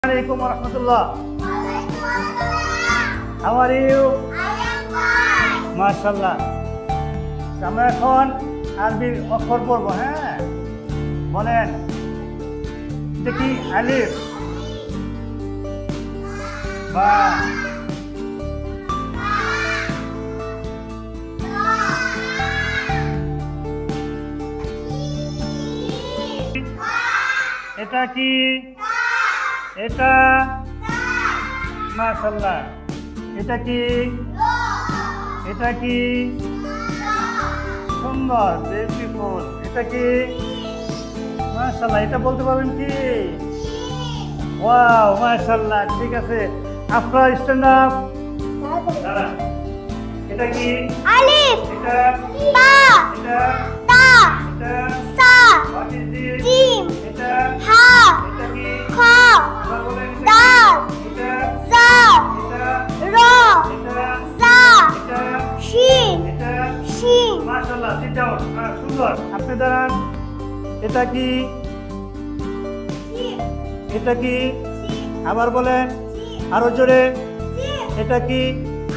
Assalamualaikum warahmatullah. How are you? মাশাআল্লাহ। আমরা এখন আরবির অক্ষর পড়ব। হ্যাঁ, বলেন এটা কি? আলিফ, বা, এটা কি? এটা মাশাআল্লাহ। এটা কি? এটা কি? সুন্দর, বিউটিফুল। এটা কি? মাশাআল্লাহ। এটা বলতে পারবেন কি? ওয়াও, মাশাআল্লাহ। ঠিক আছে, আপনারা স্ট্যান্ড আপ। এটা কি? আলিফ, এটা বা, এটা তা, এটা সা, what is this? জিম, এটা হা, এটা কি? খ, আবার বলেন এটা কি? দাল, এটা জা, এটা র, এটা জা, এটা শিন, এটা শিন, মাশাআল্লাহ। Sit down. সুন্দর। আপনি দাঁড়ান। এটা কি? জিম, এটা কি? জিম, আবার বলেন জিম, আরো জোরে। জিম, এটা কি?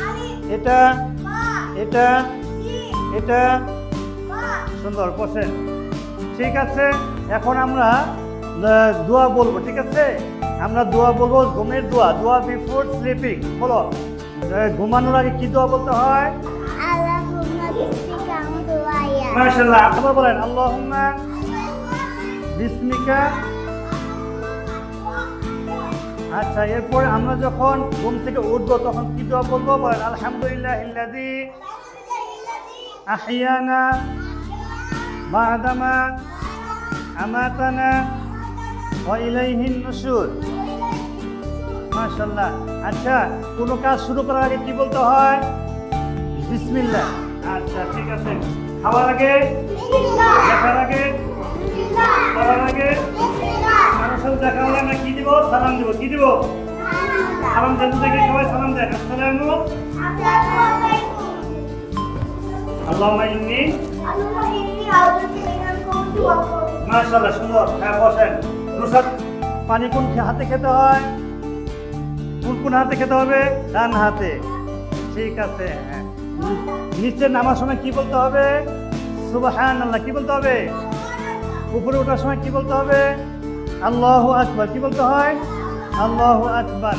আলিফ, এটা বা, এটা জিম, এটা বা। সুন্দর। বসেন। ঠিক আছে, এখন আমরা দোয়া বলবো। ঠিক আছে, আমরা দোয়া বলবো, ঘুমের দোয়া। দোয়া বিফোর স্লিপিং। বলো, ঘুমানোর আগে কি দোয়া বলতে হয়? আল্লাহুম্মা বিসমিকা আমুদু ওয়া ইয়া। মাশাআল্লাহ। আবার বলেন আল্লাহুম্মা বিসমিকা। আচ্ছা, এরপর আমরা যখন ঘুম থেকে উঠবো তখন কি দোয়া বলবো? বলেন আলহামদুলিল্লাহিল্লাযী আহইয়ানা বা'দামা আমাতানা ওয়া ইলাইহিন নুশুর। মাশাআল্লাহ। আচ্ছা, কোনো কাজ শুরু করার আগে কি বলতে হয়? বিসমিল্লাহ। আচ্ছা, ঠিক আছে। খাওয়ার আগে, বিসমিল্লাহ, দেখার আগে, বিসমিল্লাহ, করার আগে, বিসমিল্লাহ, কারোর সাথে দেখা হলে আমরা কি দিব? সালাম দিব। কি দিব? সালাম জানতে থেকে সবাই সালাম দেন। আসসালামু আলাইকুম। আল্লাহুম্মা ইন্নী। আল্লাহুম্মা ইন্নী আউযু বিকা মিনাল খুবুসি ওয়াল খাবাইস। মাশাআল্লাহ, সুন্দর। হ্যাঁ, বসেন। রুসাত পানি কোন হাতে খেতে হয়? কোন হাতে খেতে হবে? ডান হাতে। ঠিক আছে। হ্যাঁ, নিচে নামার সময় কি বলতে হবে? সুবহানাল্লাহ। কি বলতে হবে? উপরে ওঠার সময় কি বলতে হবে? আল্লাহু আকবার। কি বলতে হয়? আল্লাহু আকবার।